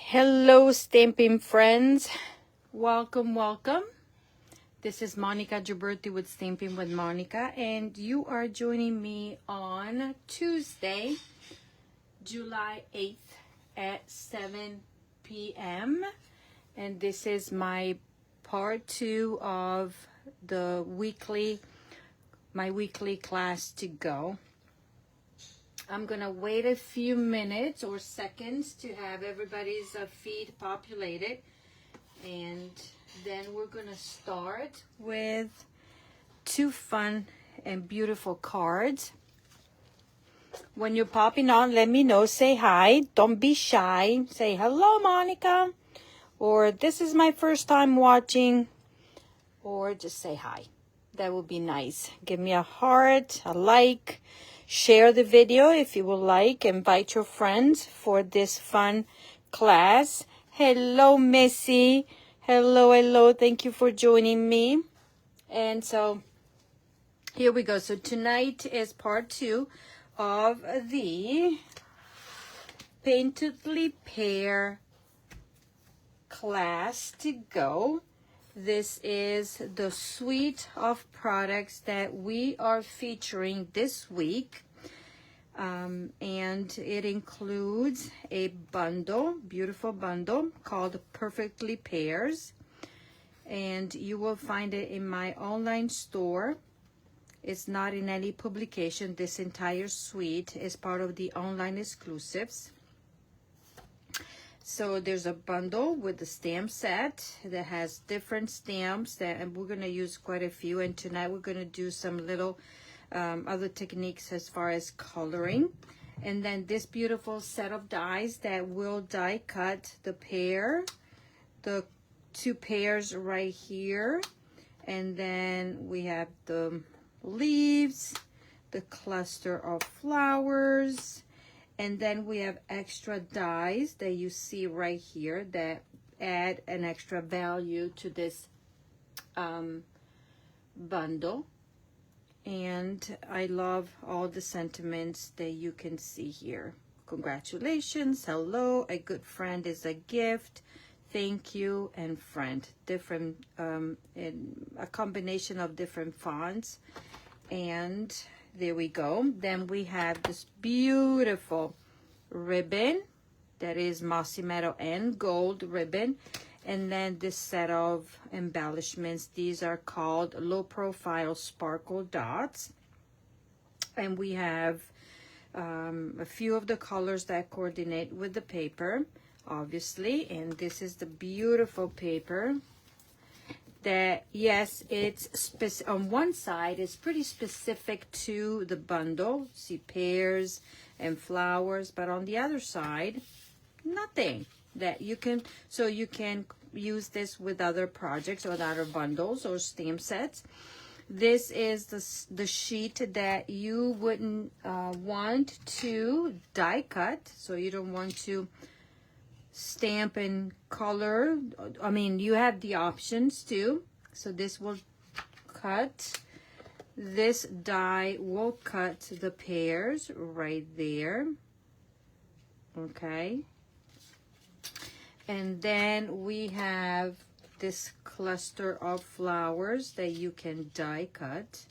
Hello, Stampin' friends. Welcome, welcome. This is Monica Gioberti with Stampin' with Monica, and you are joining me on Tuesday, July 8th at 7 p.m. And this is my part 2 of the my weekly class to go. I'm gonna wait a few minutes or seconds to have everybody's feed populated, and then we're gonna start with 2 fun and beautiful cards. When you're popping on, let me know. Say hi. Don't be shy. Say hello, Monica, or this is my first time watching, or just say hi. That would be nice. Give me a heart, a like. Share the video if you would like. Invite your friends for this fun class. Hello, Missy. Hello, hello. Thank you for joining me. And so here we go. So tonight is part 2 of the Painterly Pear class to go. This is the suite of products that we are featuring this week. And it includes a bundle, beautiful bundle called Perfectly Pears. And you will find it in my online store. It's not in any publication. This entire suite is part of the online exclusives. So there's a bundle with the stamp set that has different stamps and we're going to use quite a few. And tonight we're going to do some little other techniques as far as coloring. And then this beautiful set of dies that will die cut the pear, the 2 pears right here. And then we have the leaves, the cluster of flowers. And then we have extra dies that you see right here that add an extra value to this bundle. And I love all the sentiments that you can see here. Congratulations, hello, a good friend is a gift, thank you, and friend. Different, a combination of different fonts. And there we go. Then we have this beautiful ribbon that is mossy meadow and gold ribbon. And then this set of embellishments. These are called low profile sparkle dots. And we have a few of the colors that coordinate with the paper, obviously. And this is the beautiful paper that, yes, it's on one side it's pretty specific to the bundle. See pears and flowers, but on the other side nothing. That you can, so you can use this with other projects or other bundles or stamp sets. This is the sheet that you wouldn't want to die cut, so you don't want to stamp and color. I mean, you have the options too. So this will cut, this die will cut the pears right there. Okay. And then we have this cluster of flowers that you can die cut.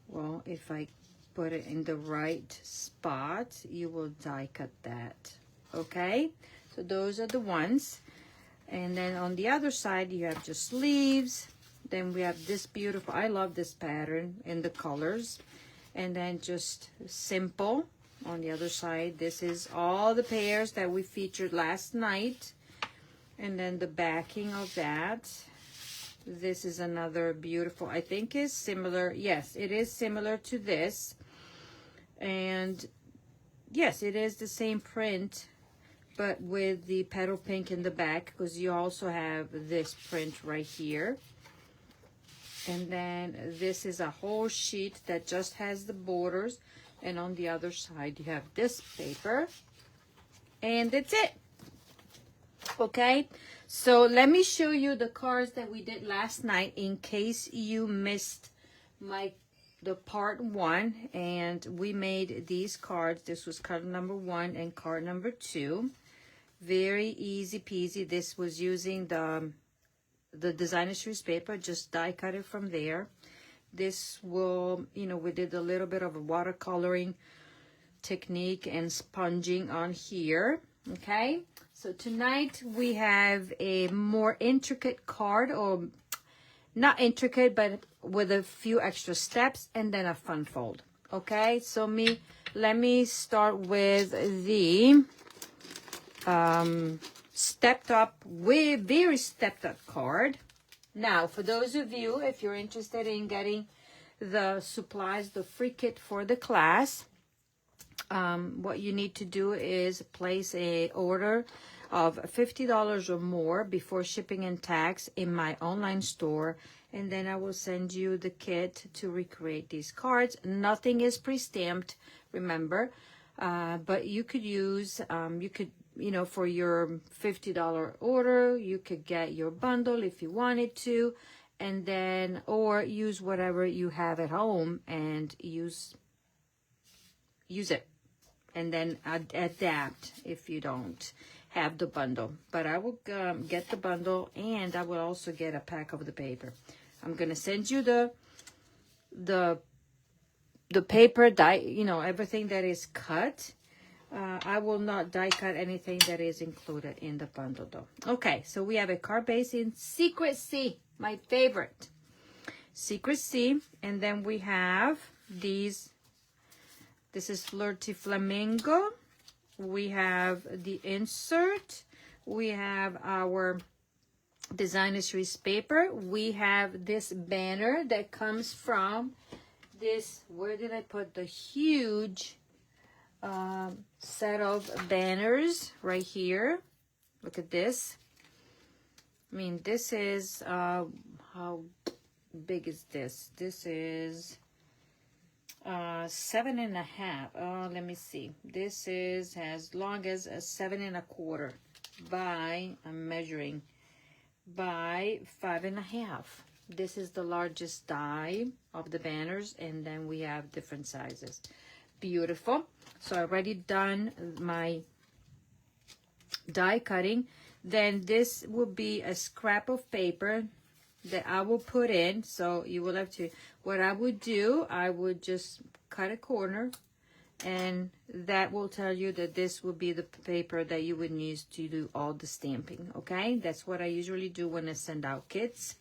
Well, if I put it in the right spot, you will die cut that. Okay. So those are the ones. And then on the other side, you have just leaves. Then we have this beautiful, I love this pattern and the colors. And then just simple on the other side. This is all the pears that we featured last night. And then the backing of that. This is another beautiful, I think is similar. Yes, it is similar to this. And yes, it is the same print, but with the petal pink in the back, because you also have this print right here. And then this is a whole sheet that just has the borders, and on the other side you have this paper, and that's it. Okay, so let me show you the cards that we did last night in case you missed the part 1. And we made these cards. This was card number 1 and card number 2. Very easy peasy. This was using the designer series paper, just die cut it from there. This will, you know, we did a little bit of a watercoloring technique and sponging on here. Okay, so tonight we have a more intricate card, or not intricate, but with a few extra steps, and then a fun fold. Okay, so let me start with the stepped up, very stepped up card. Now, for those of you, if you're interested in getting the supplies, the free kit for the class, what you need to do is place a order of $50 or more before shipping and tax in my online store, and then I will send you the kit to recreate these cards. Nothing is pre-stamped, remember, but you could use, you know, for your $50 order, you could get your bundle if you wanted to, and then, or use whatever you have at home and use it, and then adapt if you don't have the bundle. But I will get the bundle, and I will also get a pack of the paper. I'm gonna send you the paper die, you know, everything that is cut. I will not die cut anything that is included in the bundle though. Okay, so we have a card base in Secrecy, my favorite. Secrecy, and then we have these. This is Flirty Flamingo. We have the insert. We have our designer series paper. We have this banner that comes from this, where did I put the huge set of banners right here. Look at this. I mean, this is how big is this? This is 7.5. Let me see. This is as long as a 7.25 by, I'm measuring, by 5.5. This is the largest die of the banners, and then we have different sizes. Beautiful. So I already done my die cutting. Then this will be a scrap of paper that I will put in. So you will have to, what I would do, I would just cut a corner, and that will tell you that this will be the paper that you would use to do all the stamping. Okay, that's what I usually do when I send out kits.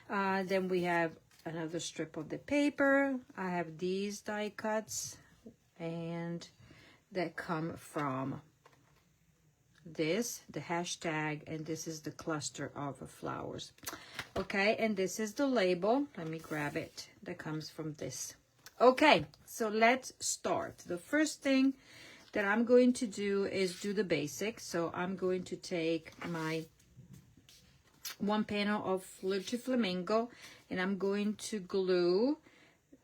Then we have another strip of the paper. I have these die cuts, and that come from this, the hashtag, and this is the cluster of flowers. Okay, and this is the label. Let me grab it. That comes from this. Okay, so let's start. The first thing that I'm going to do is do the basics. So I'm going to take my one panel of Flirty Flamingo, and I'm going to glue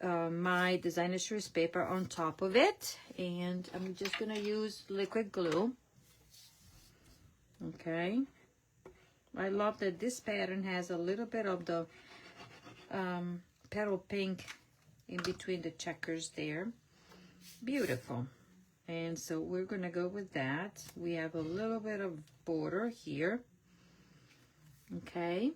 my designer series paper on top of it, and I'm just gonna use liquid glue. Okay, I love that this pattern has a little bit of the petal pink in between the checkers there. Beautiful. And so we're gonna go with that. We have a little bit of border here. Okay,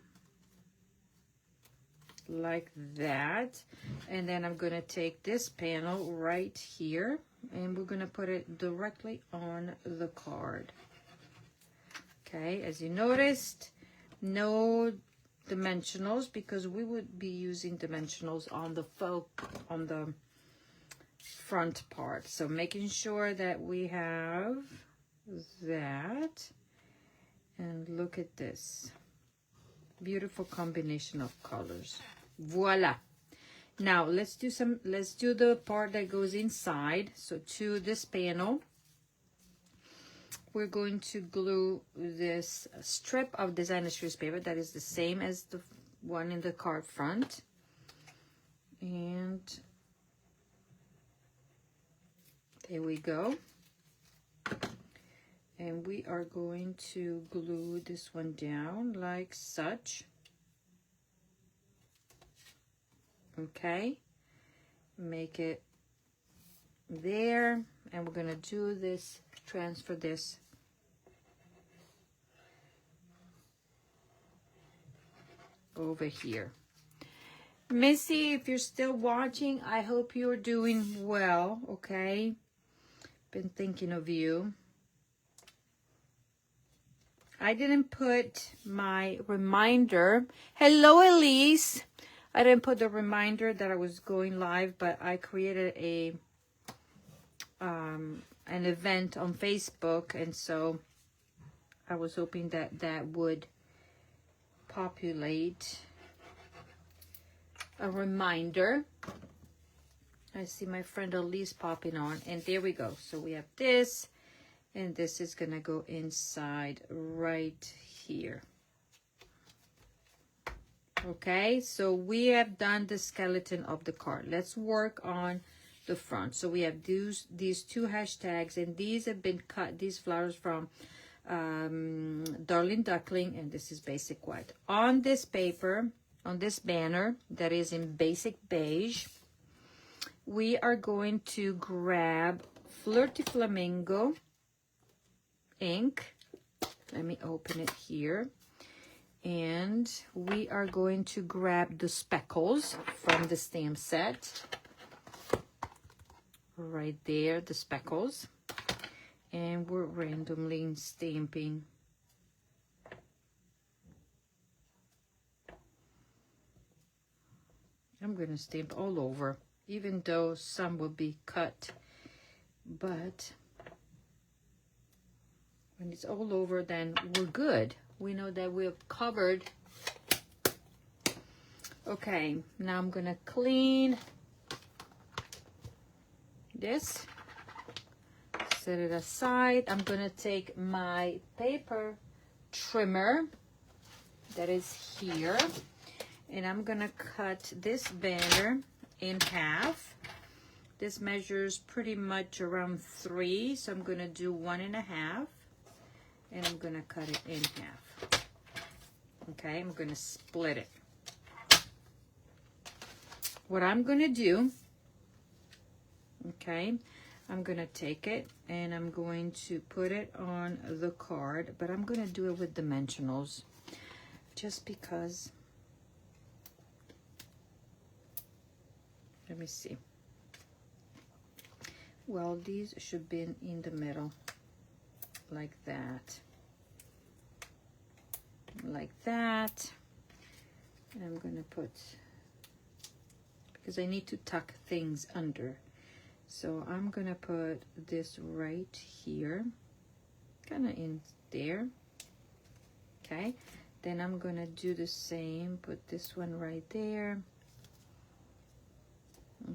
like that. And then I'm gonna take this panel right here, and we're gonna put it directly on the card. Okay, as you noticed, no dimensionals, because we would be using dimensionals on the front part. So making sure that we have that, and look at this beautiful combination of colors. Voila. Now let's do the part that goes inside. So to this panel, we're going to glue this strip of designer series paper that is the same as the one in the card front, and there we go. And we are going to glue this one down like such. Okay, make it there, and we're gonna do this, transfer this over here. Missy, if you're still watching, I hope you're doing well, okay? Been thinking of you. I didn't put my reminder. Hello, Elise. I didn't put the reminder that I was going live, but I created an event on Facebook, and so I was hoping that that would populate a reminder. I see my friend Elise popping on, and there we go. So we have this, and this is gonna go inside right here. Okay, so we have done the skeleton of the card. Let's work on the front. So we have these two hashtags, and these have been cut, these flowers from Darling Duckling, and this is basic white. On this paper, on this banner that is in basic beige, we are going to grab Flirty Flamingo ink. Let me open it here. And we are going to grab the speckles from the stamp set. Right there, the speckles. And we're randomly stamping. I'm going to stamp all over, even though some will be cut. But when it's all over, then we're good. We know that we've covered. Okay, now I'm going to clean this. Set it aside. I'm going to take my paper trimmer that is here, and I'm gonna cut this banner in half. This measures pretty much around 3, so I'm gonna do 1.5, and I'm gonna cut it in half. Okay, I'm gonna split it. What I'm gonna do, okay, I'm gonna take it and I'm going to put it on the card, but I'm gonna do it with dimensionals just because. Let me see. Well, these should be in the middle, like that. Like that. And I'm gonna put, because I need to tuck things under. So I'm gonna put this right here, kind of in there. Okay. Then I'm gonna do the same, put this one right there.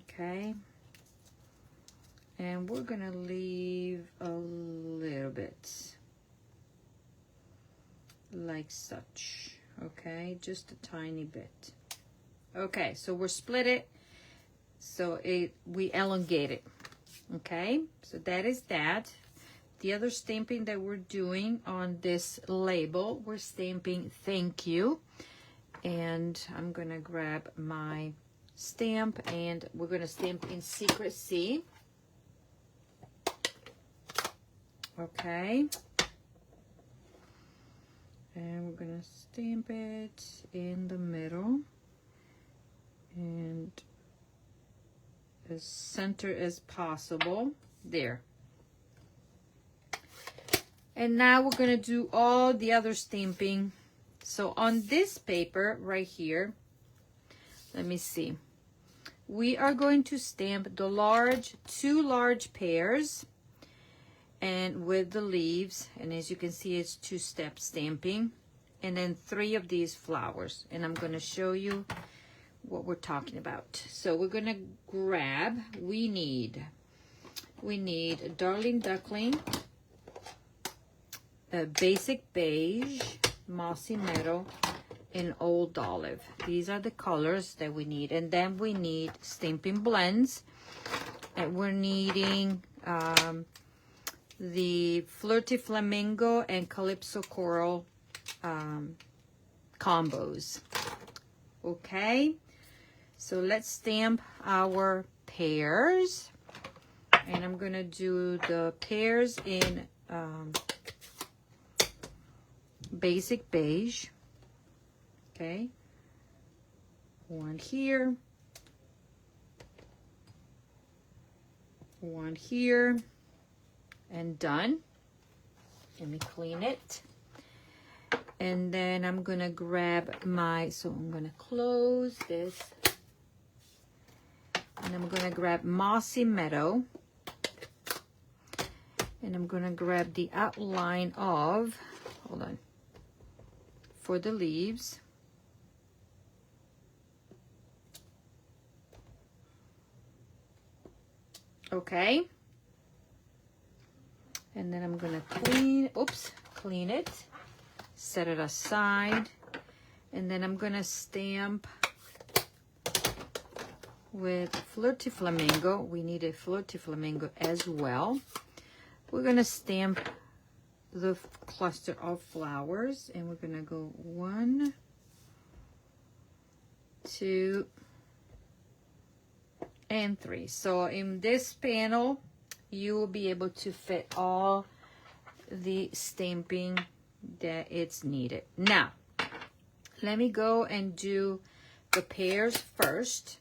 Okay, and we're gonna leave a little bit like such. Okay, just a tiny bit. Okay, so we're split it, so we elongate it. Okay, so that is that. The other stamping that we're doing on this label, we're stamping thank you, and I'm gonna grab my stamp, and we're going to stamp in secrecy. Okay, and we're going to stamp it in the middle and as center as possible there. And now we're going to do all the other stamping. So on this paper right here, let me see. We are going to stamp the two large pears, and with the leaves, and as you can see, it's 2-step stamping, and then 3 of these flowers, and I'm going to show you what we're talking about. So we're going to grab, we need Darling Duckling, a basic beige, mossy meadow, in Old Olive. These are the colors that we need, and then we need Stampin' Blends, and we're needing the Flirty Flamingo and Calypso Coral combos. Okay, so let's stamp our pears, and I'm gonna do the pears in basic beige. Okay, one here, one here, and done. Let me clean it. And then I'm gonna grab my, so I'm gonna close this. And I'm gonna grab Mossy Meadow. And I'm gonna grab the outline of, hold on, for the leaves. Okay. And then I'm gonna clean it, set it aside, and then I'm gonna stamp with Flirty Flamingo. We need a Flirty Flamingo as well. We're gonna stamp the cluster of flowers, and we're gonna go 1, 2, and 3. So in this panel, you will be able to fit all the stamping that it's needed. Now, let me go and do the pears first.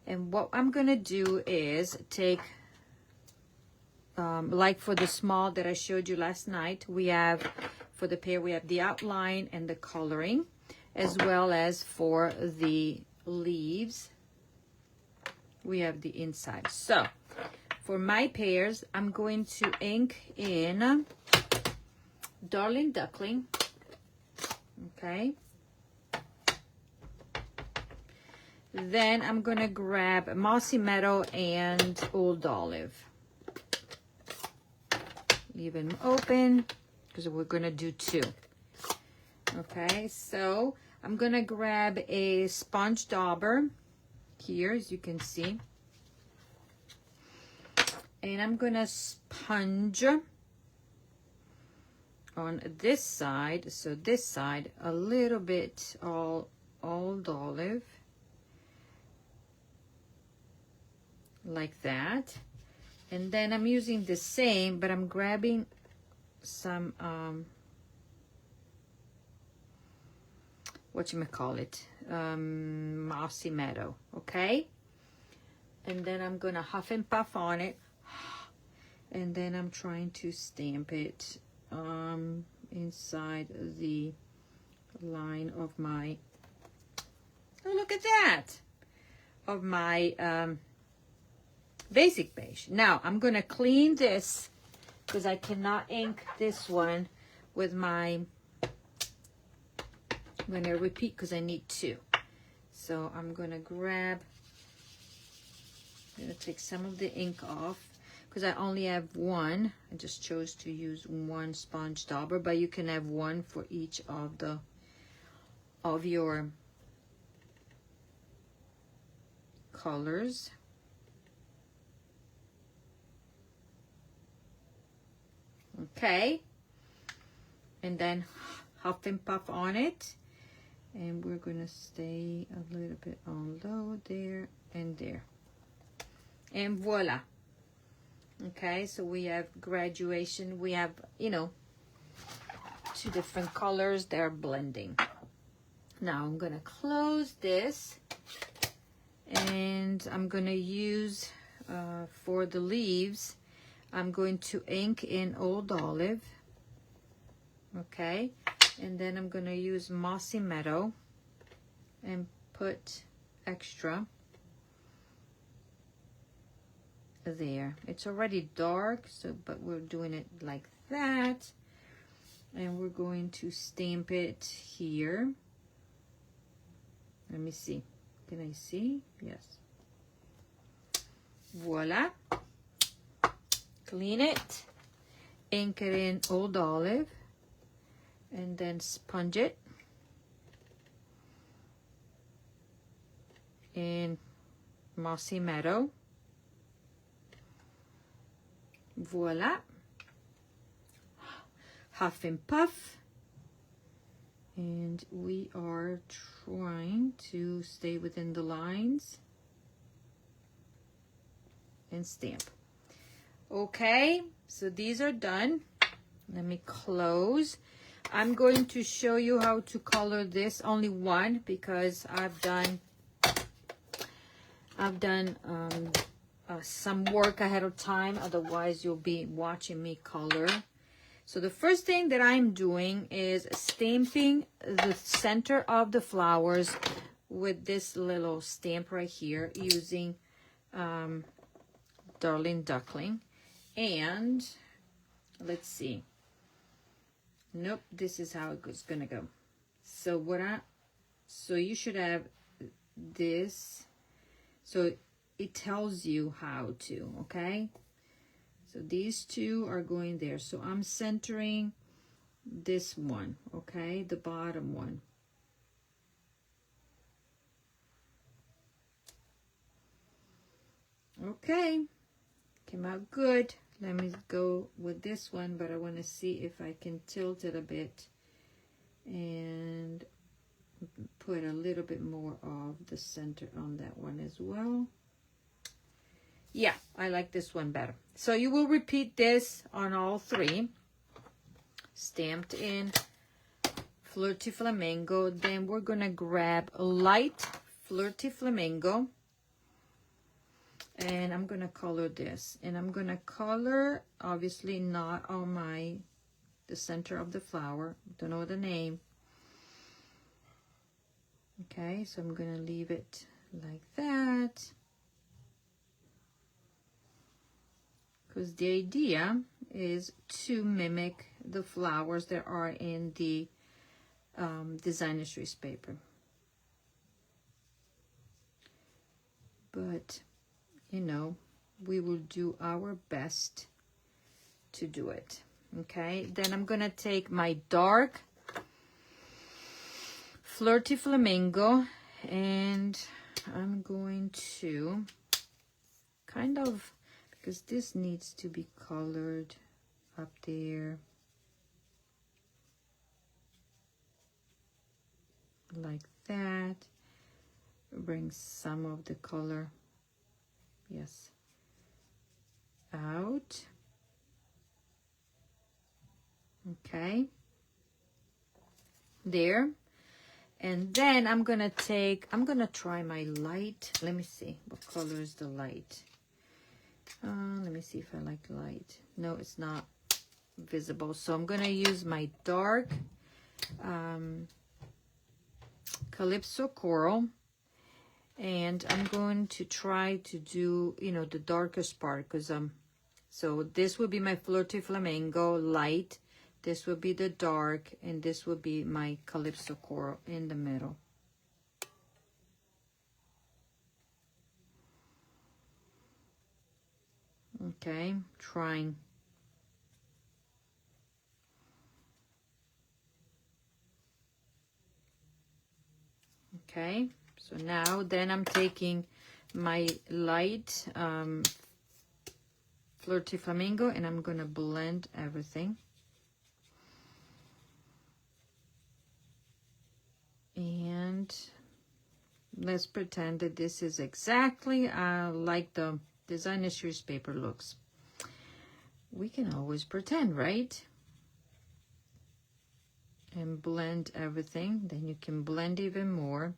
And what I'm gonna do is take, like for the small that I showed you last night, we have, for the pear, we have the outline and the coloring, as well as for the leaves, we have the inside. So, for my pears, I'm going to ink in Darling Duckling, okay? Then I'm gonna grab Mossy Meadow and Old Olive. Leave them open, because we're gonna do 2. Okay, so I'm gonna grab a sponge dauber here, as you can see. And I'm gonna sponge on this side, so this side a little bit all Old Olive, like that. And then I'm using the same, but I'm grabbing some Mossy Meadow, okay? And then I'm gonna huff and puff on it. And then I'm trying to stamp it inside the line of my, oh, look at that, of my basic beige. Now I'm gonna clean this, because I cannot ink this one with my, I'm gonna repeat because I need 2. So I'm gonna grab, I'm gonna take some of the ink off, because I only have 1. I just chose to use 1 sponge dauber, but you can have 1 for each of the your colors. Okay, and then huff and puff on it, and we're gonna stay a little bit on low there and there, and voila. Okay, so we have graduation. We have, you know, 2 different colors. They're blending. Now I'm gonna close this, and I'm gonna use for the leaves, I'm going to ink in Old Olive, okay, and then I'm gonna use Mossy Meadow and put extra there. It's already dark, so but we're doing it like that, and we're going to stamp it here. Let me see. Can I see? Yes. Voila. Clean it, ink it in Old Olive, and then sponge it in Mossy Meadow. Voila. Huff and puff. And we are trying to stay within the lines and stamp. Okay, so these are done. Let me close. I'm going to show you how to color this, only 1, because I've done I've done some work ahead of time, otherwise you'll be watching me color. So the first thing that I'm doing is stamping the center of the flowers with this little stamp right here using Darling Duckling. And let's see. Nope, this is how it's gonna go. So so you should have this. So it tells you how to, okay? So these two are going there. So I'm centering this one, okay? The bottom one. Okay, came out good. Let me go with this one, but I want to see if I can tilt it a bit and put a little bit more of the center on that one as well. Yeah, I like this one better. So you will repeat this on all three. Stamped in Flirty Flamingo. Then we're going to grab light Flirty Flamingo. And I'm going to color this. And I'm going to color, obviously not on the center of the flower. Don't know the name. Okay, so I'm going to leave it like that. Because the idea is to mimic the flowers that are in the designer series paper. But, you know, we will do our best to do it. Okay, then I'm going to take my dark Flirty Flamingo and I'm going to kind of, because this needs to be colored up there like that. Bring some of the color, yes, out. Okay, there. And then I'm gonna try my light. Let me see, what color is the light? Let me see if I like light. No, it's not visible. So I'm gonna use my dark Calypso Coral. And I'm going to try to do, you know, the darkest part, because so this will be my Flirty Flamingo light, this will be the dark, and this will be my Calypso Coral in the middle. Okay, trying. Okay. So now, then I'm taking my light Flirty Flamingo and I'm going to blend everything. And let's pretend that this is exactly like the designer series paper looks. We can always pretend, right? And blend everything. Then you can blend even more.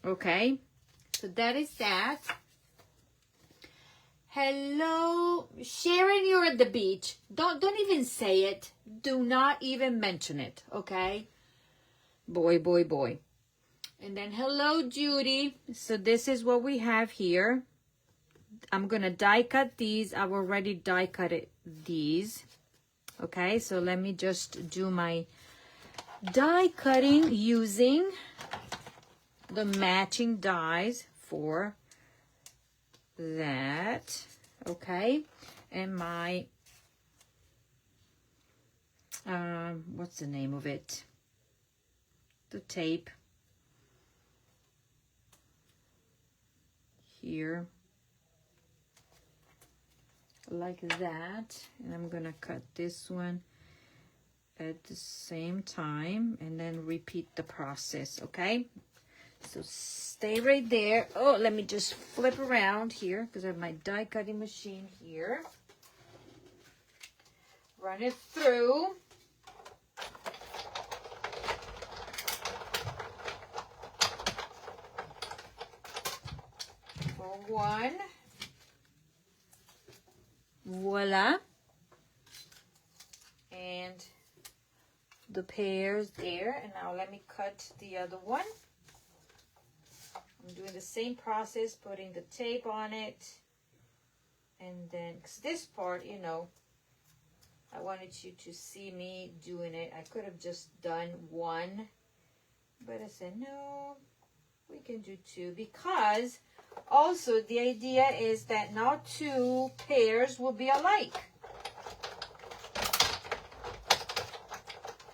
Okay, so that is that. Hello, Sharon, you're at the beach. Don't even say it. Do not even mention it, okay? Boy, boy, boy. And then hello, Judy. So this is what we have here. I'm gonna die cut these. I've already die cut these. Okay, so let me just do my die cutting using the matching dies for that. Okay, and my what's the name of it, the tape here like that, and I'm gonna cut this one at the same time and then repeat the process. Okay, so stay right there. Oh, let me just flip around here because I have my die cutting machine here. Run it through. Voila. And the pears there. And now let me cut the other one. I'm doing the same process, putting the tape on it. And then, because this part, you know, I wanted you to see me doing it. I could have just done one, but I said, no, we can do two, because also the idea is that now two pears will be alike,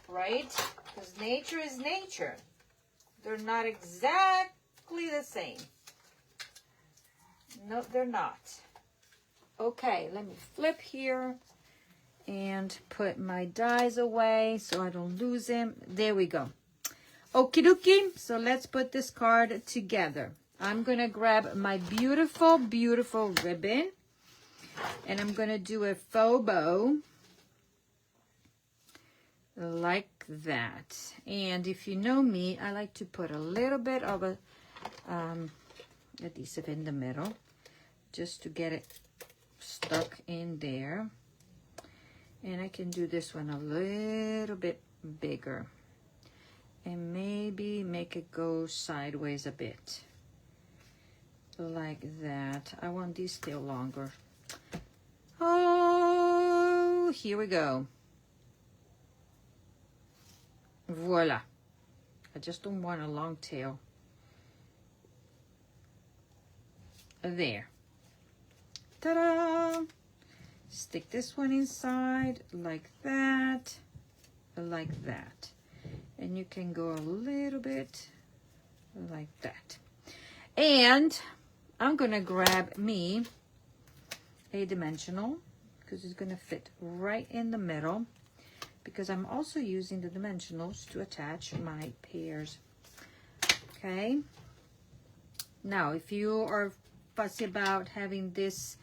right? Because nature is nature. They're not exactly the same. No, they're not. Okay, let me flip here and put my dies away so I don't lose them. There we go. Okie dokie. So let's put this card together. I'm going to grab my beautiful, beautiful ribbon. And I'm going to do a faux bow. Like that. And if you know me, I like to put a little bit of a adhesive in the middle. Just to get it stuck in there. And I can do this one a little bit bigger. And maybe make it go sideways a bit. Like that. I want these still longer. Oh, here we go. Voila. I just don't want a long tail. There. Ta-da! Stick this one inside like that, like that. And you can go a little bit like that. And I'm going to grab me a dimensional because it's going to fit right in the middle, because I'm also using the dimensionals to attach my pears. Okay. Now, if you are fussy about having this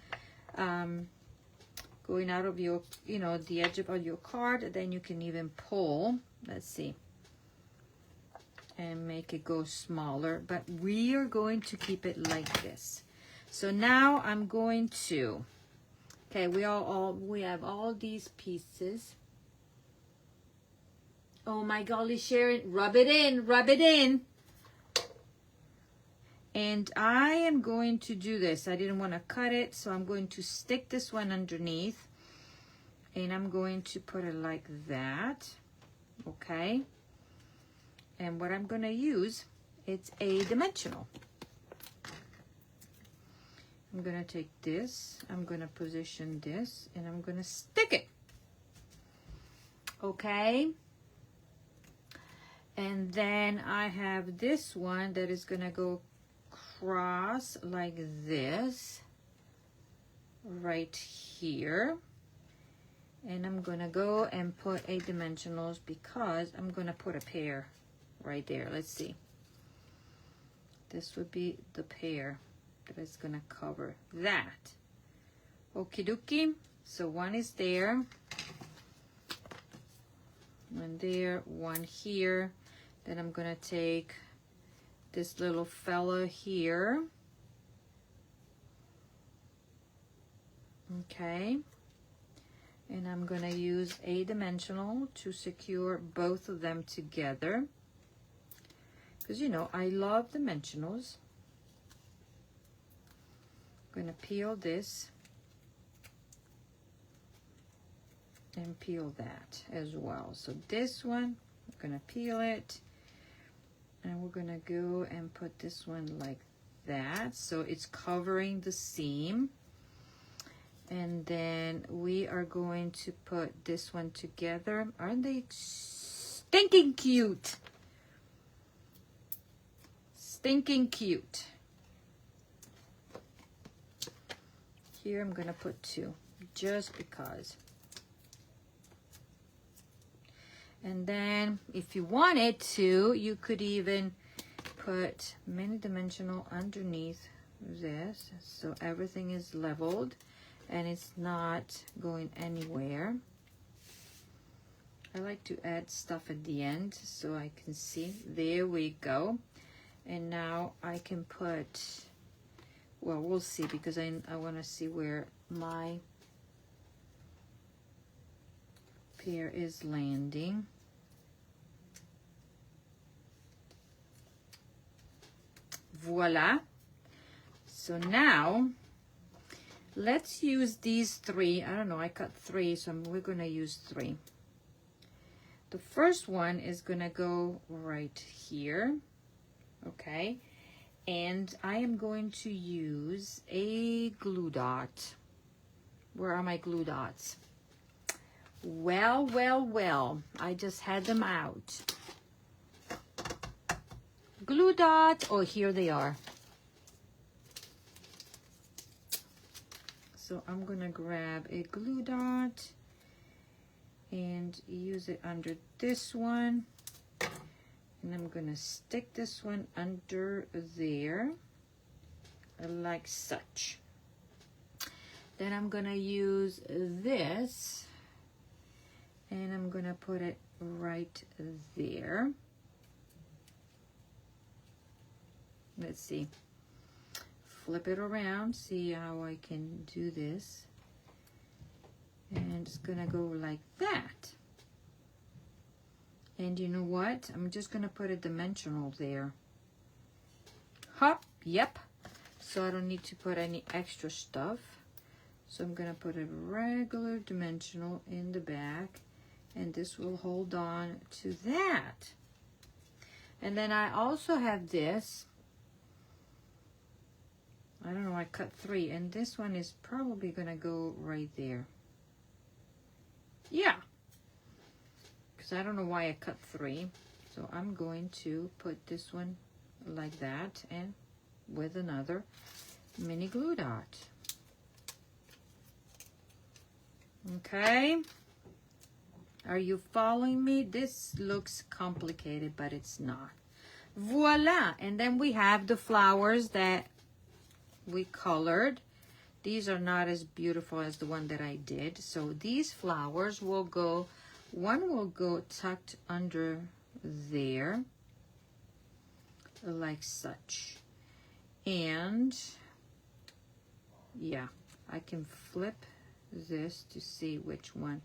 going out of your, you know, the edge of your card, then you can even pull, let's see, and make it go smaller, but we are going to keep it like this. So now I'm going to, okay, we have all these pieces. Oh my golly, Sharon, rub it in, rub it in. And I am going to do this. I didn't want to cut it, so I'm going to stick this one underneath. And I'm going to put it like that. Okay. And what I'm going to use, it's a dimensional. I'm going to take this. I'm going to position this. And I'm going to stick it. Okay. And then I have this one that is going to go cross like this right here, and I'm gonna go and put a dimensionals because I'm gonna put a pear right there. Let's see, this would be the pear that is gonna cover that. Okie dokie. So one is there, one there, one here. Then I'm gonna take this little fella here. Okay. And I'm gonna use a dimensional to secure both of them together. Because you know, I love dimensionals. I'm gonna peel this and peel that as well. So this one, I'm gonna peel it. And we're gonna go and put this one like that, so it's covering the seam. And then we are going to put this one together. Aren't they stinking cute? Stinking cute. Here I'm gonna put two, just because. And then if you wanted to, you could even put mini dimensional underneath this, so everything is leveled and it's not going anywhere. I like to add stuff at the end so I can see. There we go. And now I can put, well, we'll see, because I want to see where my pear is landing. Voila. So now let's use these three. I don't know, I cut three, so we're going to use three. The first one is going to go right here. Okay. And I am going to use a glue dot. Where are my glue dots? Well, well, well. I just had them out. Glue dots. Oh, here they are. So I'm going to grab a glue dot and use it under this one. And I'm going to stick this one under there, like such. Then I'm going to use this, and I'm going to put it right there. Let's see. Flip it around, see how I can do this. And it's going to go like that. And you know what? I'm just going to put a dimensional there. Hop, yep. So I don't need to put any extra stuff. So I'm going to put a regular dimensional in the back. And this will hold on to that. And then I also have this. I don't know, I cut three. And this one is probably going to go right there. Yeah. Because I don't know why I cut three. So I'm going to put this one like that. And with another mini glue dot. Okay. Are you following me? This looks complicated, but it's not. Voila. And then we have the flowers that we colored. These are not as beautiful as the one that I did. So these flowers will go, one will go tucked under there, like such. And yeah, I can flip this to see which one.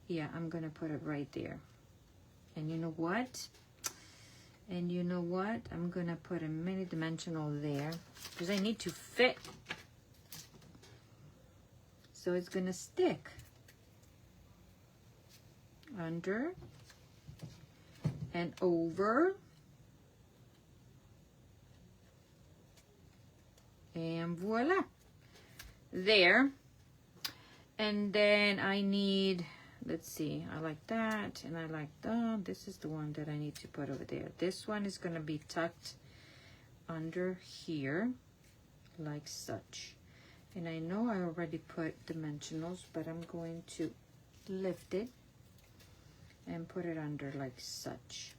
Yeah, I'm gonna put it right there. And you know what? And you know what? I'm gonna put a mini dimensional there because I need to fit. So it's gonna stick under and over. And voila. There. And then I need, let's see, I like that and I like that. This is the one that I need to put over there. This one is going to be tucked under here like such. And I know I already put dimensionals, but I'm going to lift it and put it under like such.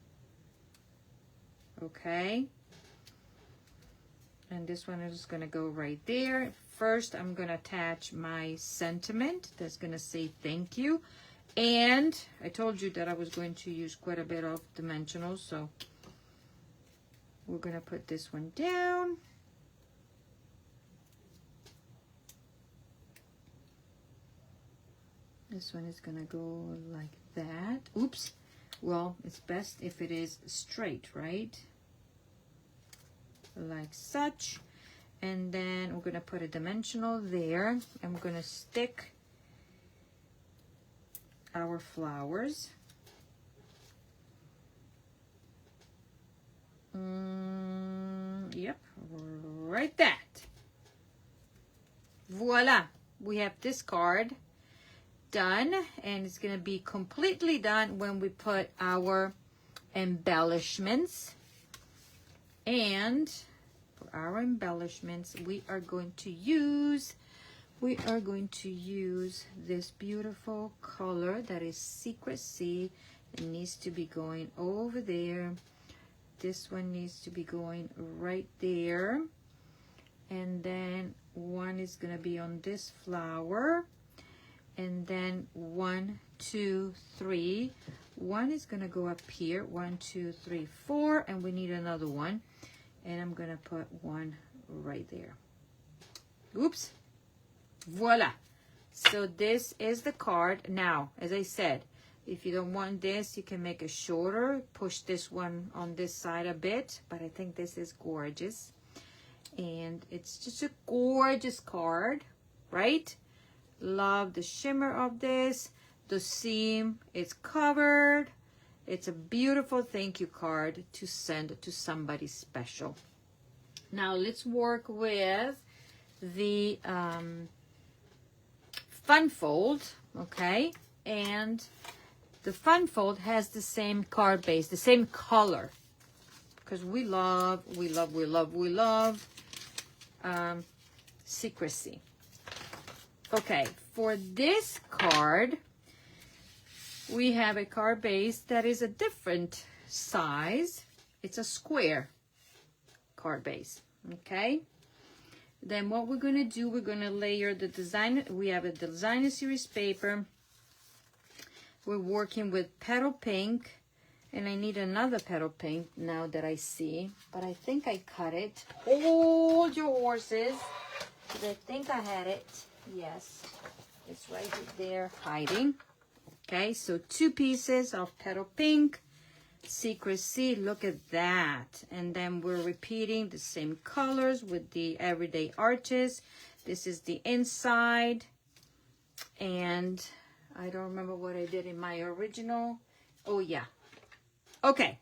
Okay. And this one is going to go right there. First, I'm going to attach my sentiment that's going to say thank you. And I told you that I was going to use quite a bit of dimensionals. So we're going to put this one down. This one is going to go like that. Oops. Well, it's best if it is straight, right? Like such. And then we're going to put a dimensional there. I'm going to stick our flowers. Yep, right that. Voila. We have this card done, and it's going to be completely done when we put our embellishments. And for our embellishments, we are going to use this beautiful color that is Secrecy. It needs to be going over there. This one needs to be going right there. And then one is going to be on this flower. And then 1, 2, 3. One is going to go up here. 1, 2, 3, 4. And we need another one. And I'm going to put one right there. Oops. Voila. So this is the card. Now, as I said, if you don't want this, you can make it shorter. Push this one on this side a bit, but I think this is gorgeous. And it's just a gorgeous card, right? Love the shimmer of this. The seam is covered. It's a beautiful thank you card to send to somebody special. Now let's work with the fun fold, okay? And the fun fold has the same card base, the same color, because we love secrecy. Okay, for this card, we have a card base that is a different size. It's a square card base, okay? Then what we're going to do, we're going to layer the design. We have a designer series paper. We're working with petal pink, and I need another petal pink now that I see, but I think I cut it. Hold your horses, because I think I had it. Yes, it's right there hiding. Okay, so 2 pieces of petal pink, secrecy, look at that. And then we're repeating the same colors with the everyday arches. This is the inside, and I don't remember what I did in my original. Oh yeah. Okay,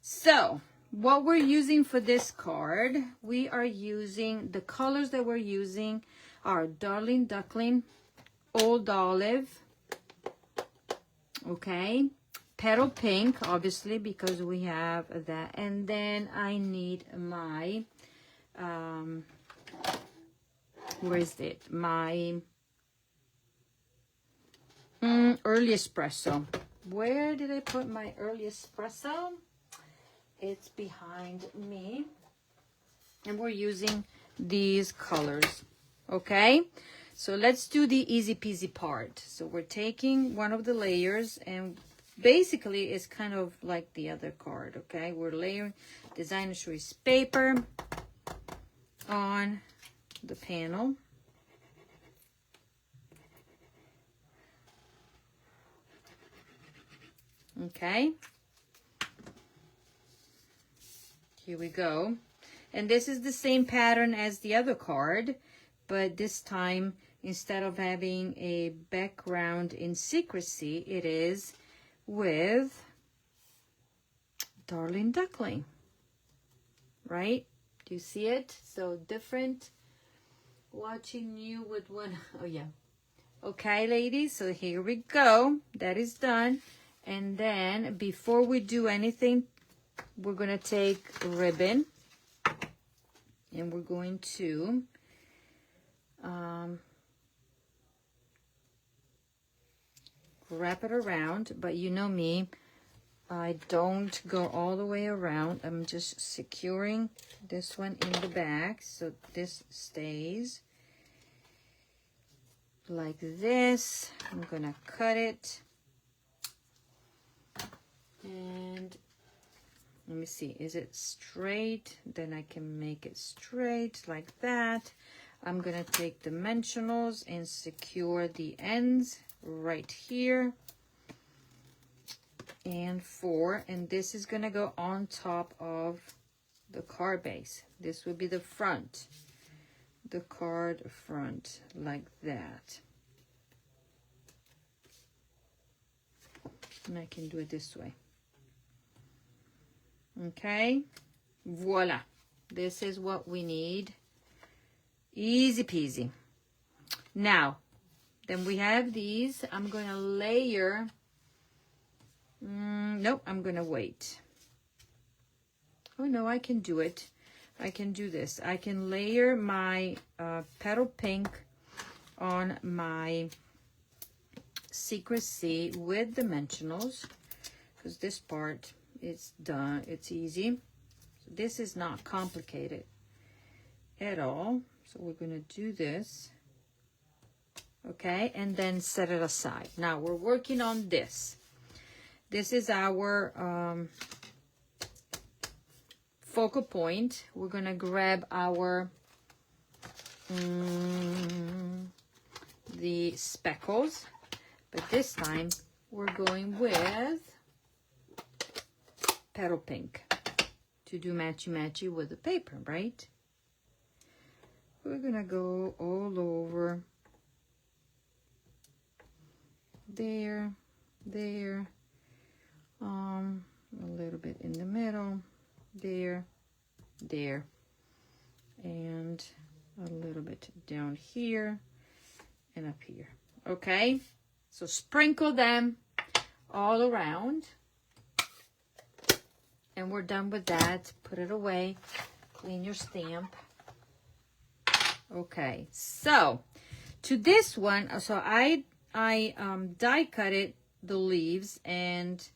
so what we're using for this card, we are using, the colors that we're using are Darling Duckling, Old Olive, okay, Petal Pink, obviously, because we have that. And then I need my, where is it? My early espresso. Where did I put my early espresso? It's behind me. And we're using these colors, okay? So let's do the easy peasy part. So we're taking one of the layers, and basically it's kind of like the other card, okay? We're layering designer series paper on the panel. Okay, here we go. And this is the same pattern as the other card, but this time, instead of having a background in secrecy, it is with Darling Duckling, right? Do you see it? So different. Watching you with one, oh yeah. Okay, ladies, so here we go. That is done. And then before we do anything, we're going to take ribbon and we're going to wrap it around. But you know me, I don't go all the way around. I'm just securing this one in the back so this stays like this. I'm going to cut it. And let me see, is it straight? Then I can make it straight like that. I'm gonna take dimensionals and secure the ends right here. And 4, and this is gonna go on top of the card base. This will be the front, the card front, like that. And I can do it this way. Okay, voila, this is what we need. Easy peasy. Now then we have these. I'm going to layer, nope, I'm going to wait. Oh no, I can do it. I can do this. I can layer my petal pink on my secrecy with dimensionals, because this part, it's done, it's easy. So this is not complicated at all. So we're going to do this, okay, and then set it aside. Now we're working on this. This is our focal point. We're going to grab our the speckles, but this time we're going with petal pink to do matchy-matchy with the paper, right? We're gonna go all over there, there, a little bit in the middle, there, there, and a little bit down here and up here. Okay, so sprinkle them all around, and we're done with that. Put it away, clean your stamp. Okay, so to this one, so I die cut it, the leaves, and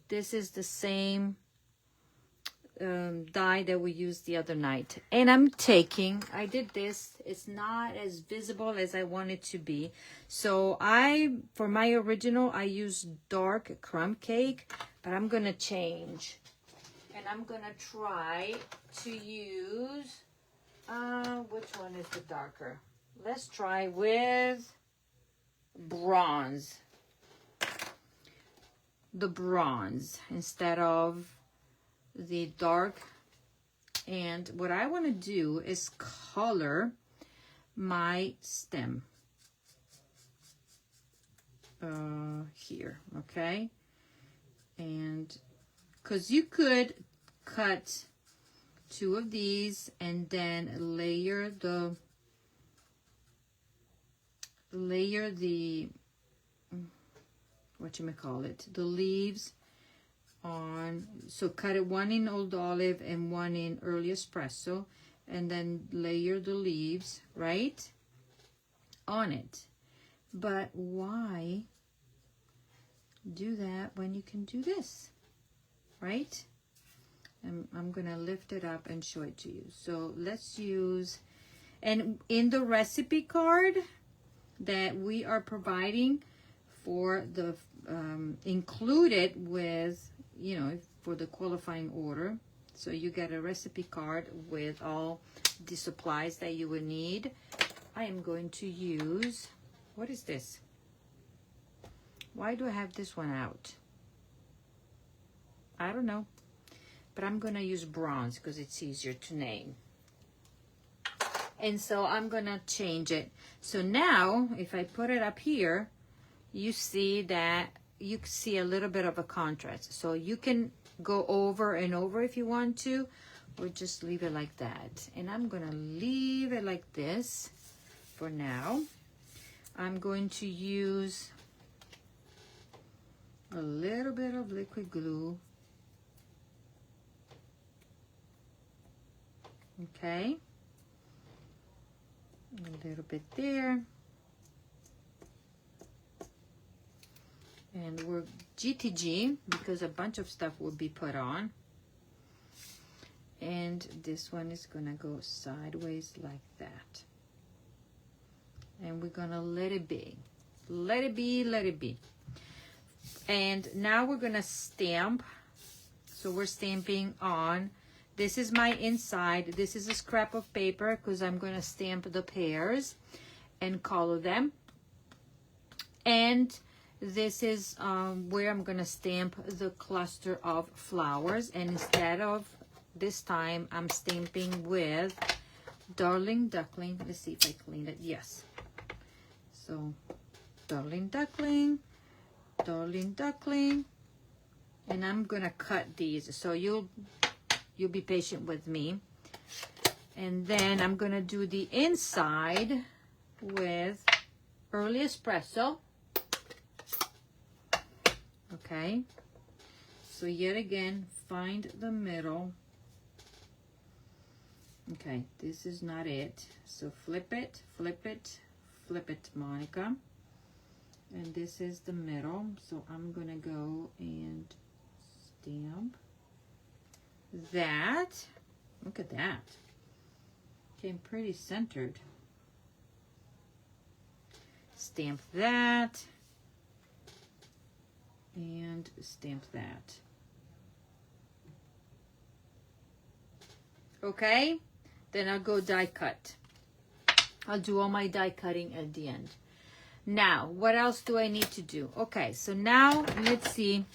this is the same die that we used the other night. And I did this, it's not as visible as I want it to be. So for my original, I used dark crumb cake, but I'm gonna change. And I'm gonna try to use, which one is the darker? Let's try with bronze. The bronze instead of the dark. And what I want to do is color my stem here, okay? And because you could cut two of these and then layer the whatchamacallit, the leaves on, so cut it one in Old Olive and one in Early Espresso, and then layer the leaves right on it. But why do that when you can do this, right? And I'm gonna lift it up and show it to you. So let's use, and in the recipe card that we are providing for the included with, you know, for the qualifying order, so you get a recipe card with all the supplies that you would need. I am going to use, what is this? Why do I have this one out? I don't know, but I'm gonna use bronze because it's easier to name. And so I'm gonna change it. So now if I put it up here, you see that you see a little bit of a contrast. So you can go over and over if you want to, or just leave it like that. And I'm gonna leave it like this for now. I'm going to use a little bit of liquid glue. Okay, a little bit there. And we're GTG because a bunch of stuff will be put on. And this one is gonna go sideways like that. And we're gonna let it be. Let it be, let it be. And now we're gonna stamp. So we're stamping on. This is my inside. This is a scrap of paper because I'm gonna stamp the pears and color them. And this is where I'm gonna stamp the cluster of flowers. And instead of this time, I'm stamping with Darling Duckling. Let's see if I cleaned it. Yes. So, Darling Duckling, Darling Duckling. And I'm gonna cut these. So you'll be patient with me. And then I'm gonna do the inside with Early Espresso. Okay, so yet again, find the middle. Okay, this is not it. So flip it, flip it, flip it, Monica. And this is the middle. So I'm gonna go and stamp that. Look at that. Came pretty centered. Stamp that. And stamp that. Okay, then I'll go die cut. I'll do all my die cutting at the end. Now, what else do I need to do? Okay, so now let's see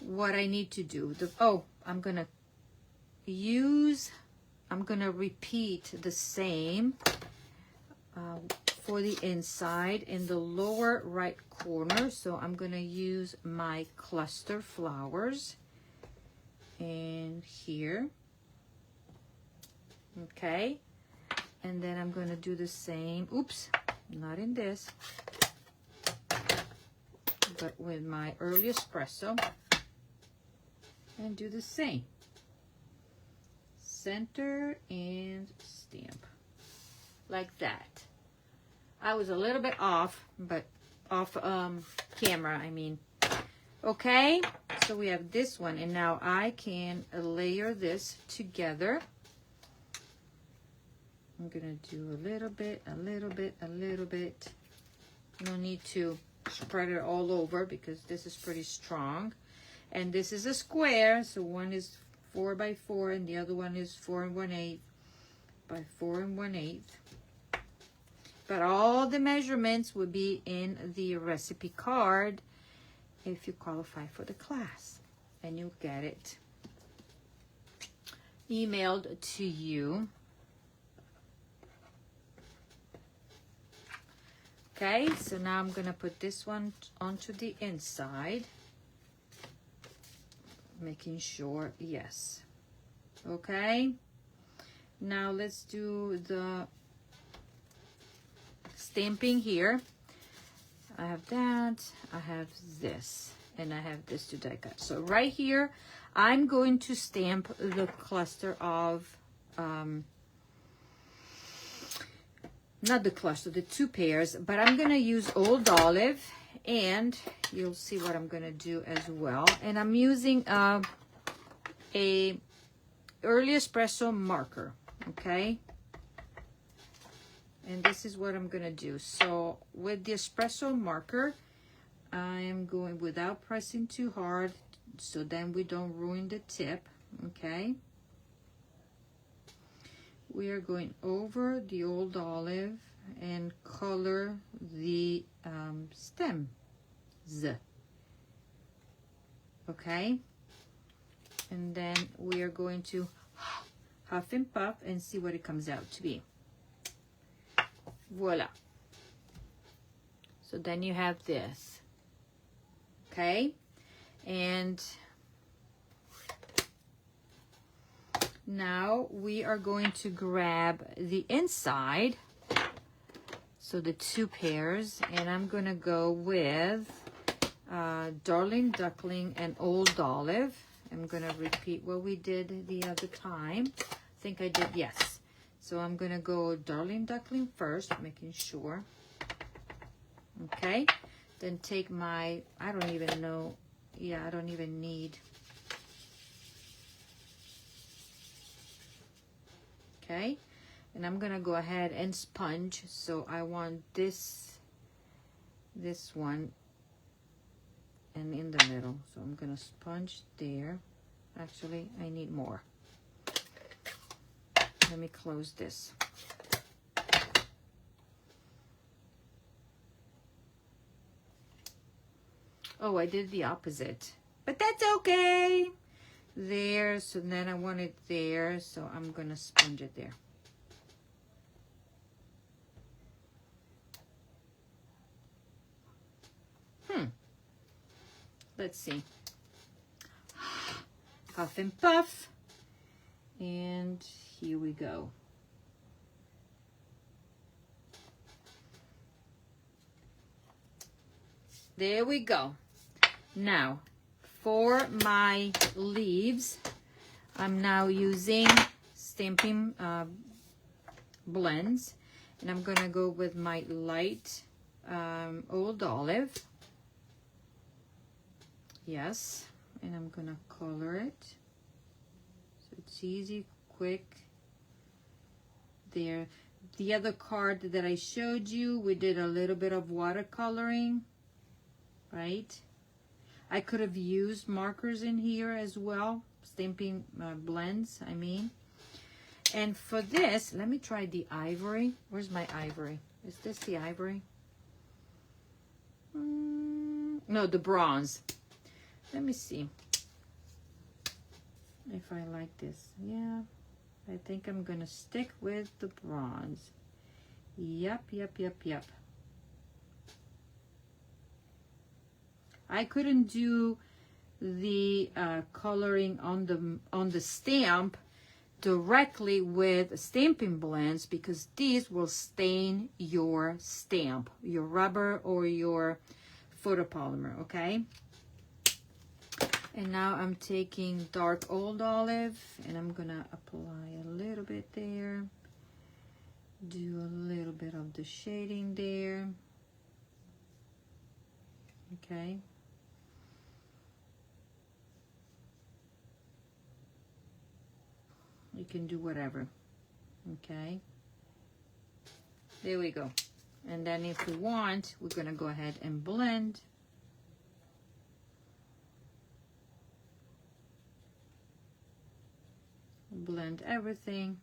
what I need to do. I'm gonna repeat the same for the inside in the lower right corner. So I'm gonna use my cluster flowers and here. Okay, and then I'm gonna do the same. Oops, not in this, but with my early espresso, and do the same. Center and stamp like that. I was a little bit off, but off camera, I mean. Okay, so we have this one, and now I can layer this together. I'm gonna do a little bit, a little bit, a little bit. No need to spread it all over because this is pretty strong. And this is a square, so one is 4 by 4 and the other one is 4 1/8 by 4 1/8. But all the measurements will be in the recipe card if you qualify for the class, and you'll get it emailed to you. Okay, so now I'm gonna put this one onto the inside, making sure, yes. Okay, now let's do the stamping here. I have that, I have this, and I have this to die cut. So right here, I'm going to stamp the cluster of, not the cluster, the 2 pairs, but I'm gonna use Old Olive, and you'll see what I'm gonna do as well. And I'm using a early espresso marker, okay? And this is what I'm gonna do. So with the espresso marker, I am going without pressing too hard, so then we don't ruin the tip, okay? We are going over the Old Olive and color the stems, okay? And then we are going to huff and puff and see what it comes out to be. Voila. So then you have this, okay? And now we are going to grab the inside, so the 2 pairs, and I'm gonna go with Darling Duckling and Old Olive. I'm gonna repeat what we did the other time. I think I did, yes. So I'm gonna go Darling Duckling first, making sure. Okay, then take my, I don't even know, yeah, I don't even need. Okay, and I'm gonna go ahead and sponge. So I want this one and in the middle. So I'm gonna sponge there. Actually, I need more. Let me close this. Oh, I did the opposite, but that's okay. There, so then I want it there, so I'm gonna sponge it there. Let's see. Puff and puff, and here we go. There we go. Now, for my leaves, I'm now using Stampin' blends, and I'm gonna go with my light Old Olive. Yes, and I'm gonna color it so it's easy, quick. There, the other card that I showed you, we did a little bit of watercoloring, right? I could have used markers in here as well, Stampin' blends, I mean. And for this, let me try the ivory. Where's my ivory? Is this the ivory? No, the bronze. Let me see if I like this. Yeah, I think I'm gonna stick with the bronze. Yep. I couldn't do the coloring on the stamp directly with Stampin' Blends because these will stain your stamp, your rubber or your photopolymer, okay? And now I'm taking dark old olive and I'm gonna apply a little bit there, do a little bit of the shading there, okay? You can do whatever, okay? There we go. And then if we want, we're gonna go ahead and blend. Blend everything,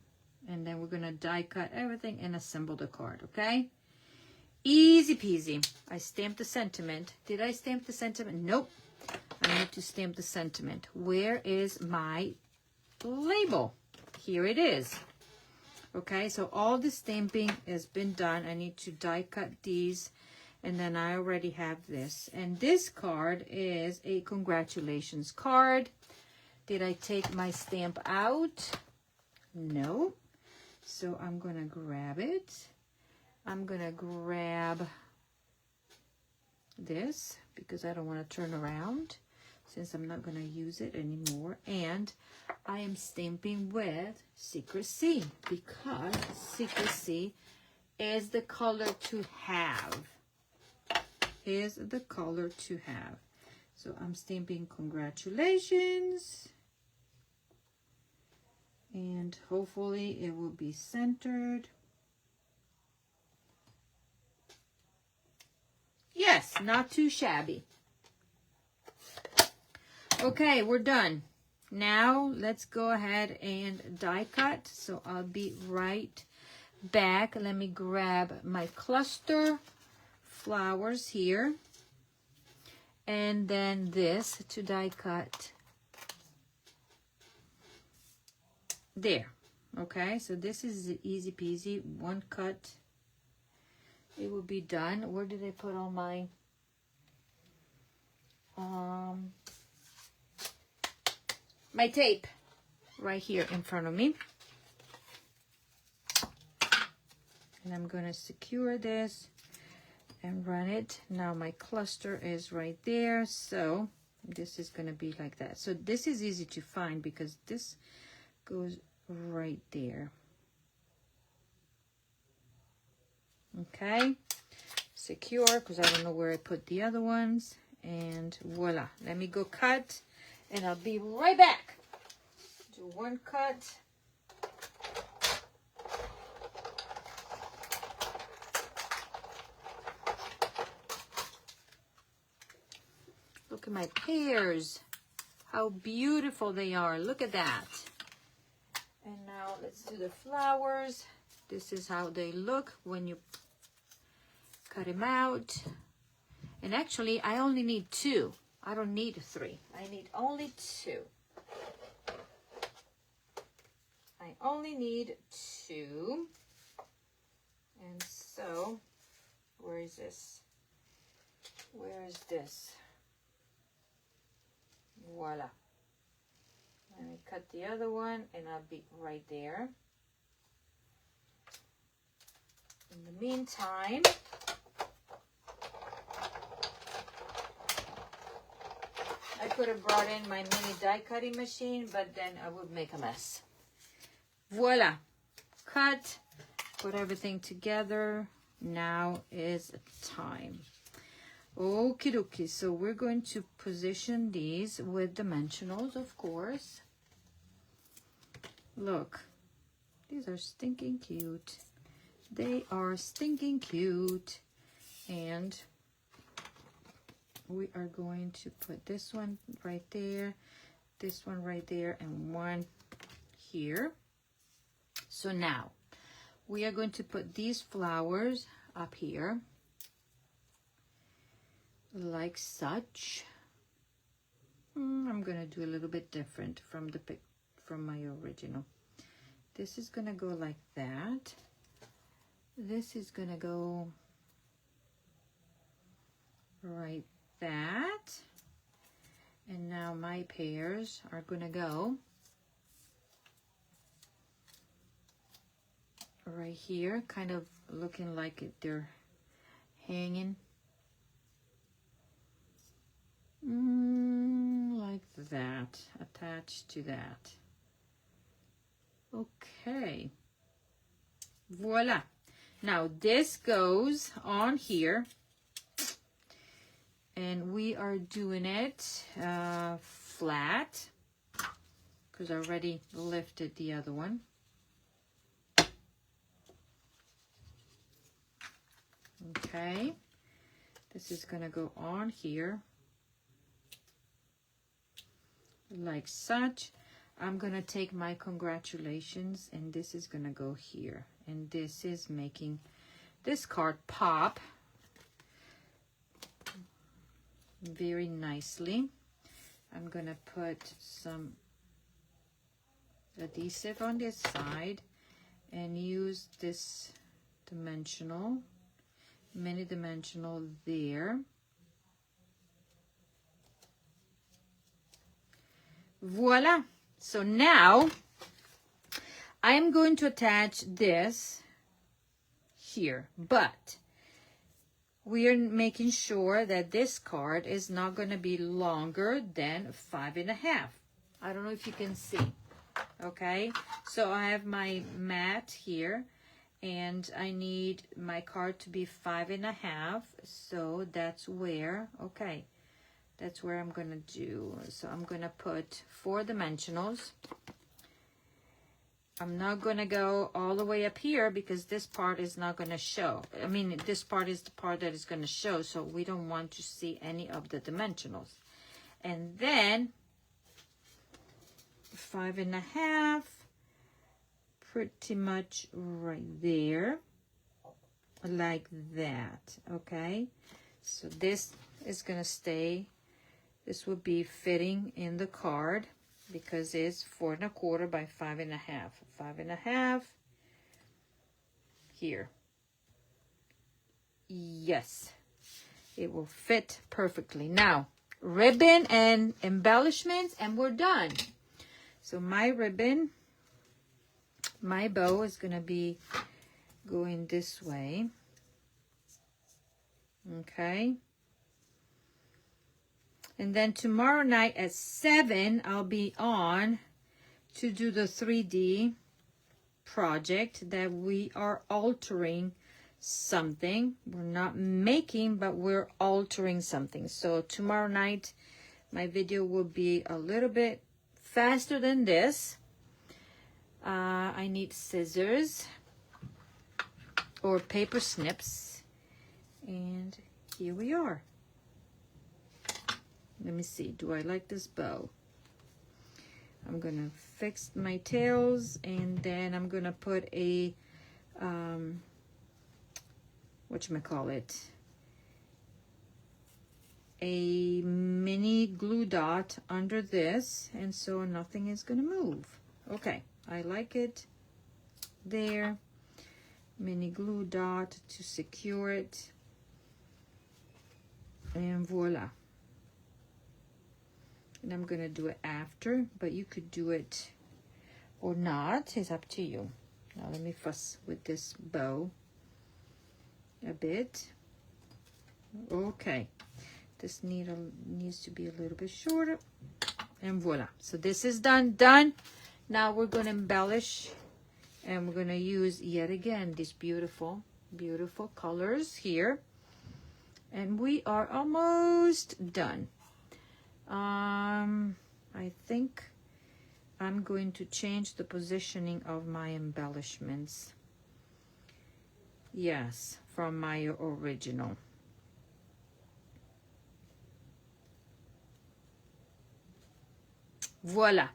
and then we're gonna die cut everything and assemble the card, okay? Easy peasy. I stamped the sentiment. Did I stamp the sentiment? Nope. I need to stamp the sentiment. Where is my label? Here it is. Okay, so all the stamping has been done. I need to die cut these, and then I already have this. And this card is a congratulations card. Did I take my stamp out? No. So I'm gonna grab it. I'm gonna grab this because I don't want to turn around since I'm not gonna use it anymore. And I am stamping with Secrecy because Secrecy is the color to have. Is the color to have. So I'm stamping congratulations. And hopefully it will be centered. Yes, not too shabby. Okay, we're done. Now let's go ahead and die cut. So I'll be right back. Let me grab my cluster flowers here. And then this to die cut. There. Okay, so this is easy peasy. One cut. It will be done. Where did I put all my my tape? Right here in front of me. And I'm going to secure this and run it. Now my cluster is right there. So this is going to be like that. So this is easy to find because this goes right there. Okay, secure because I don't know where I put the other ones, and voila. Let me go cut and I'll be right back. Do one cut. Look at my pears, how beautiful they are. Look at that. And now let's do the flowers. This is how they look when you cut them out. And actually, I only need 2. I don't need 3. I need only 2. I only need 2. And so, where is this? Where is this? Voila. Let me cut the other one and I'll be right there. In the meantime, I could have brought in my mini die cutting machine, but then I would make a mess. Voila. Cut. Put everything together. Now is time. Okie dokie. So we're going to position these with dimensionals, of course. Look. These are stinking cute. They are stinking cute. And we are going to put this one right there, this one right there, and one here. So now we are going to put these flowers up here. like such. I'm gonna do a little bit different from my original. This is gonna go like that. This is gonna go right that. And now my pears are gonna go right here, kind of looking like they're hanging. Like that, attached to that. Okay, voila. Now this goes on here, and we are doing it flat because I already lifted the other one. Okay, this is gonna go on here like such. I'm gonna take my congratulations, and this is gonna go here, and this is making this card pop very nicely. I'm gonna put some adhesive on this side and use this dimensional, mini dimensional there. Voila. So now I'm going to attach this here, but we are making sure that this card is not going to be longer than 5.5. I don't know if you can see. Okay, so I have my mat here, and I need my card to be 5.5. So that's where, okay, that's where I'm gonna do. So I'm gonna put 4 dimensionals. I'm not gonna go all the way up here because this part is not gonna show. I mean, this part is the part that is gonna show, so we don't want to see any of the dimensionals. And then 5.5, pretty much right there, like that. Okay, so this is gonna stay. This would be fitting in the card because it's 4.25 by 5.5. 5.5 here. Yes, it will fit perfectly. Now, ribbon and embellishments, and we're done. So my ribbon, my bow is gonna be going this way. Okay. And then tomorrow night at 7, I'll be on to do the 3D project that we are altering something. We're not making, but we're altering something. So tomorrow night, my video will be a little bit faster than this. I need scissors or paper snips. And here we are. Let me see, do I like this bow? I'm gonna fix my tails, and then I'm gonna put a, whatchamacallit, a mini glue dot under this, and so nothing is gonna move. Okay, I like it there. Mini glue dot to secure it, and voila. And I'm gonna do it after, but you could do it or not, it's up to you. Now let me fuss with this bow a bit. Okay, this needs to be a little bit shorter, and voila. So this is done. Now we're gonna embellish, and we're gonna use yet again these beautiful colors here, and we are almost done. I think I'm going to change the positioning of my embellishments. Yes, from my original. Voila.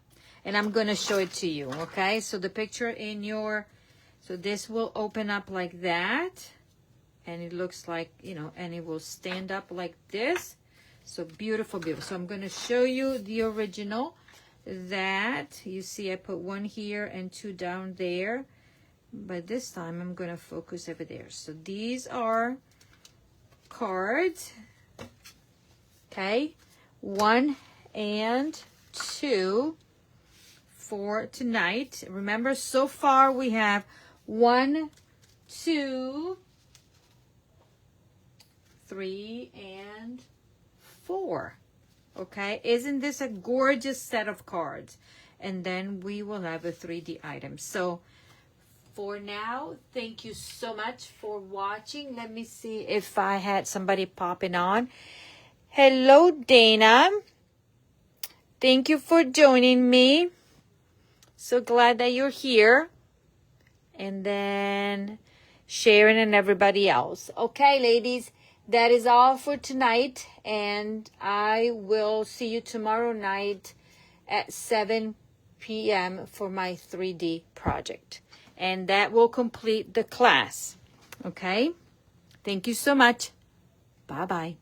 And I'm going to show it to you, okay? So the picture in your, so this will open up like that. and it looks like, you know, and it will stand up like this. So beautiful, beautiful. So I'm going to show you the original that you see I put one here and two down there, but this time I'm going to focus over there. So these are cards, okay, 1 and 2 for tonight. Remember, so far we have 1, 2, 3, and 4. Okay, isn't this a gorgeous set of cards? And then we will have a 3D item. So for now, thank you so much for watching. Let me see if I had somebody popping on. Hello, Dana. Thank you for joining me. So glad that you're here. And then Sharon and everybody else. Okay, ladies, that is all for tonight. And I will see you tomorrow night at 7 p.m. for my 3D project. And that will complete the class. Okay? Thank you so much. Bye-bye.